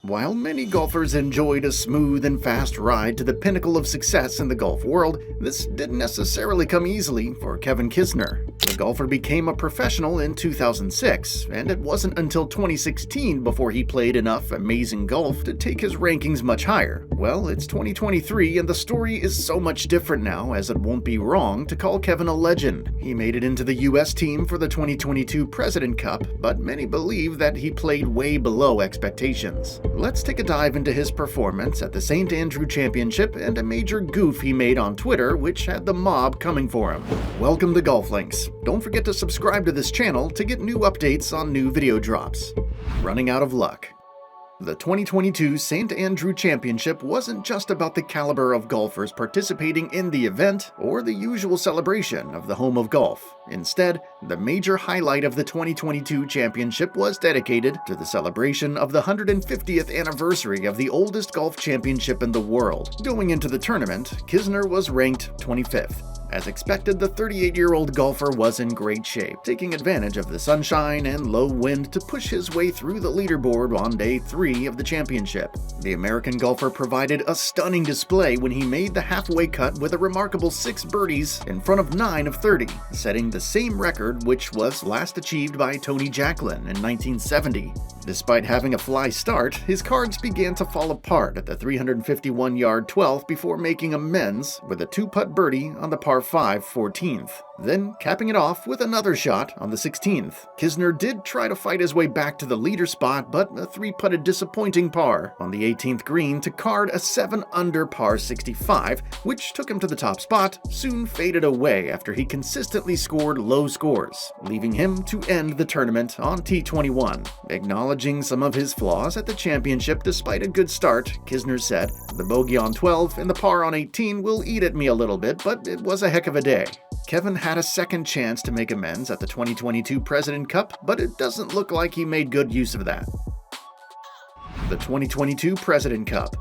While many golfers enjoyed a smooth and fast ride to the pinnacle of success in the golf world, this didn't necessarily come easily for Kevin Kisner. The golfer became a professional in 2006, and it wasn't until 2016 before he played enough amazing golf to take his rankings much higher. Well, it's 2023 and the story is so much different now, as it won't be wrong to call Kevin a legend. He made it into the US team for the 2022 President Cup, but many believe that he played way below expectations. Let's take a dive into his performance at the St. Andrew Championship and a major goof he made on Twitter which had the mob coming for him. Welcome to Golf Links. Don't forget to subscribe to this channel to get new updates on new video drops. Running out of luck. The 2022 St. Andrew Championship wasn't just about the caliber of golfers participating in the event or the usual celebration of the home of golf. Instead, the major highlight of the 2022 championship was dedicated to the celebration of the 150th anniversary of the oldest golf championship in the world. Going into the tournament, Kisner was ranked 25th. As expected, the 38-year-old golfer was in great shape, taking advantage of the sunshine and low wind to push his way through the leaderboard on day 3 of the championship. The American golfer provided a stunning display when he made the halfway cut with a remarkable 6 birdies in front of 9 of 30, setting the same record which was last achieved by Tony Jacklin in 1970. Despite having a fly start, his cards began to fall apart at the 351-yard 12th before making amends with a 2-putt birdie on the par 5 14th. Then capping it off with another shot on the 16th. Kisner did try to fight his way back to the leader spot, but a 3-putted disappointing par on the 18th green to card a 7-under par 65, which took him to the top spot, soon faded away after he consistently scored low scores, leaving him to end the tournament on T21. Acknowledging some of his flaws at the championship despite a good start, Kisner said, "The bogey on 12 and the par on 18 will eat at me a little bit, but it was a heck of a day." Kevin had a second chance to make amends at the 2022 President Cup, but it doesn't look like he made good use of that. The 2022 President Cup.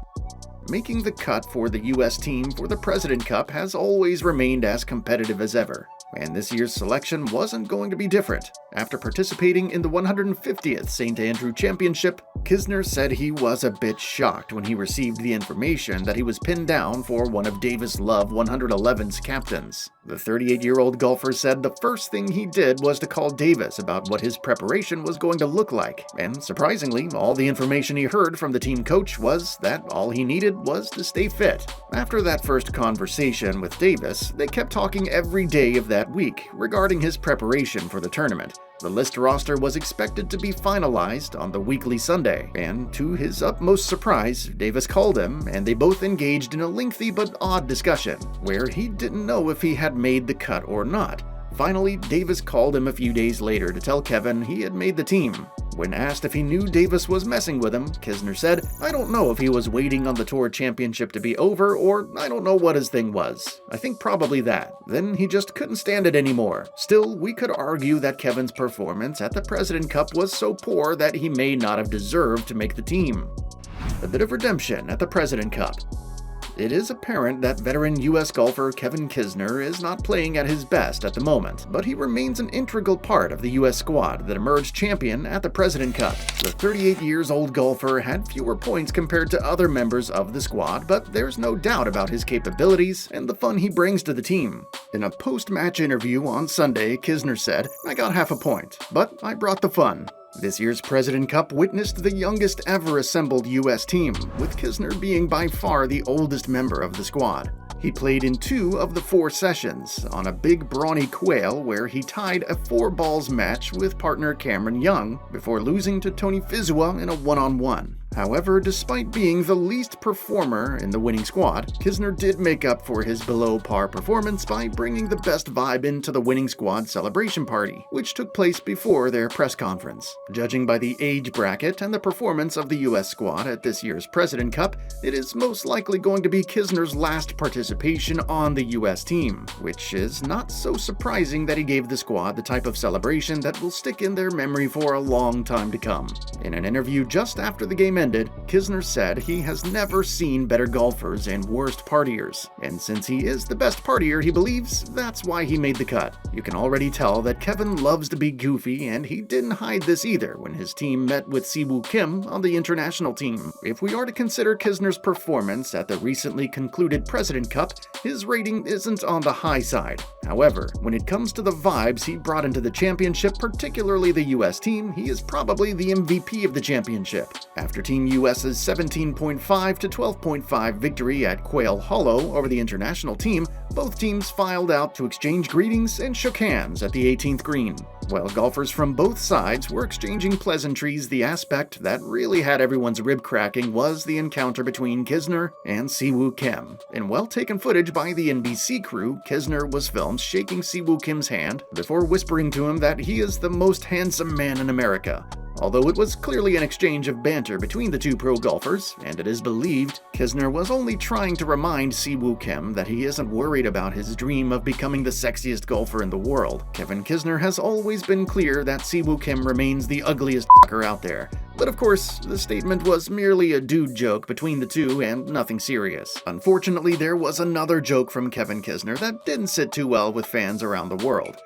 Making the cut for the US team for the President Cup has always remained as competitive as ever, and this year's selection wasn't going to be different. After participating in the 150th St. Andrew Championship, Kisner said he was a bit shocked when he received the information that he was pinned down for one of Davis Love 111's captains. The 38-year-old golfer said the first thing he did was to call Davis about what his preparation was going to look like, and surprisingly, all the information he heard from the team coach was that all he needed was to stay fit. After that first conversation with Davis, they kept talking every day of that week regarding his preparation for the tournament. The list roster was expected to be finalized on the weekly Sunday, and to his utmost surprise, Davis called him, and they both engaged in a lengthy but odd discussion, where he didn't know if he had made the cut or not. Finally, Davis called him a few days later to tell Kevin he had made the team. When asked if he knew Davis was messing with him, Kisner said, "I don't know if he was waiting on the Tour Championship to be over, or I don't know what his thing was. I think probably that. Then he just couldn't stand it anymore." Still, we could argue that Kevin's performance at the President Cup was so poor that he may not have deserved to make the team. A bit of redemption at the President Cup. It is apparent that veteran US golfer Kevin Kisner is not playing at his best at the moment, but he remains an integral part of the US squad that emerged champion at the President Cup. The 38-year-old golfer had fewer points compared to other members of the squad, but there's no doubt about his capabilities and the fun he brings to the team. In a post-match interview on Sunday, Kisner said, "I got half a point, but I brought the fun." This year's President Cup witnessed the youngest ever assembled US team, with Kisner being by far the oldest member of the squad. He played in 2 of the 4 sessions on a big brawny quail where he tied a 4-balls match with partner Cameron Young before losing to Tony Fizua in a 1-on-1. However, despite being the least performer in the winning squad, Kisner did make up for his below-par performance by bringing the best vibe into the winning squad celebration party, which took place before their press conference. Judging by the age bracket and the performance of the US squad at this year's President Cup, it is most likely going to be Kisner's last participation on the US team, which is not so surprising that he gave the squad the type of celebration that will stick in their memory for a long time to come. In an interview just after the game ended, Kisner said he has never seen better golfers and worst partiers, and since he is the best partier he believes, that's why he made the cut. You can already tell that Kevin loves to be goofy, and he didn't hide this either when his team met with Siwoo Kim on the international team. If we are to consider Kisner's performance at the recently concluded President Cup, his rating isn't on the high side. However, when it comes to the vibes he brought into the championship, particularly the US team, he is probably the MVP of the championship. After Team US's 17.5 to 12.5 victory at Quail Hollow over the international team, both teams filed out to exchange greetings and shook hands at the 18th green. While golfers from both sides were exchanging pleasantries, the aspect that really had everyone's rib cracking was the encounter between Kisner and Siwoo Kim. In well-taken footage by the NBC crew, Kisner was filmed shaking Siwoo Kim's hand before whispering to him that he is the most handsome man in America. Although it was clearly an exchange of banter between the two pro golfers, and it is believed Kisner was only trying to remind Siwoo Kim that he isn't worried about his dream of becoming the sexiest golfer in the world. Kevin Kisner has always been clear that Siwoo Kim remains the ugliest fucker out there. But of course, the statement was merely a dude joke between the two and nothing serious. Unfortunately, there was another joke from Kevin Kisner that didn't sit too well with fans around the world.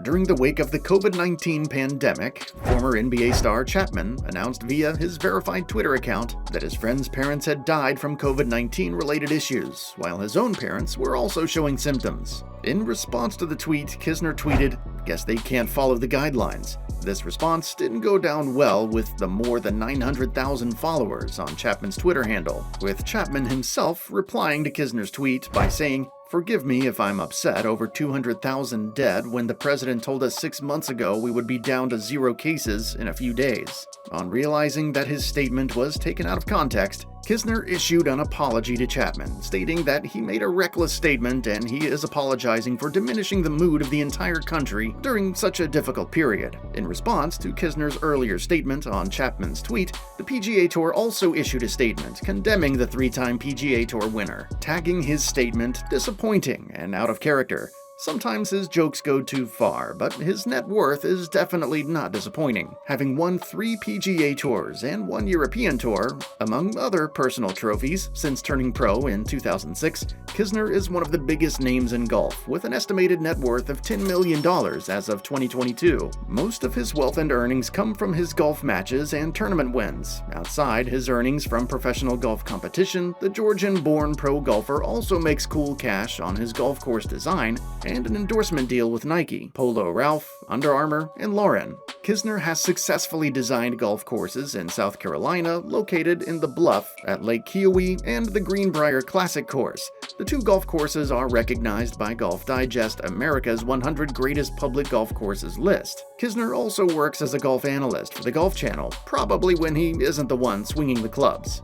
During the wake of the COVID-19 pandemic, former NBA star Chapman announced via his verified Twitter account that his friend's parents had died from COVID-19 related issues, while his own parents were also showing symptoms. In response to the tweet, Kisner tweeted, "Guess they can't follow the guidelines." This response didn't go down well with the more than 900,000 followers on Chapman's Twitter handle, with Chapman himself replying to Kisner's tweet by saying, "Forgive me if I'm upset over 200,000 dead when the president told us 6 months ago we would be down to 0 cases in a few days." On realizing that his statement was taken out of context, Kisner issued an apology to Chapman, stating that he made a reckless statement and he is apologizing for diminishing the mood of the entire country during such a difficult period. In response to Kisner's earlier statement on Chapman's tweet, the PGA Tour also issued a statement condemning the 3-time PGA Tour winner, tagging his statement disappointing and out of character. Sometimes his jokes go too far, but his net worth is definitely not disappointing. Having won 3 PGA Tours and 1 European Tour, among other personal trophies, since turning pro in 2006, Kisner is one of the biggest names in golf, with an estimated net worth of $10 million as of 2022. Most of his wealth and earnings come from his golf matches and tournament wins. Outside his earnings from professional golf competition, the Georgian-born pro golfer also makes cool cash on his golf course design and an endorsement deal with Nike, Polo Ralph, Under Armour, and Lauren. Kisner has successfully designed golf courses in South Carolina, located in the Bluff at Lake Keowee, and the Greenbrier Classic course. The 2 golf courses are recognized by Golf Digest America's 100 Greatest Public Golf Courses list. Kisner also works as a golf analyst for the Golf Channel, probably when he isn't the one swinging the clubs.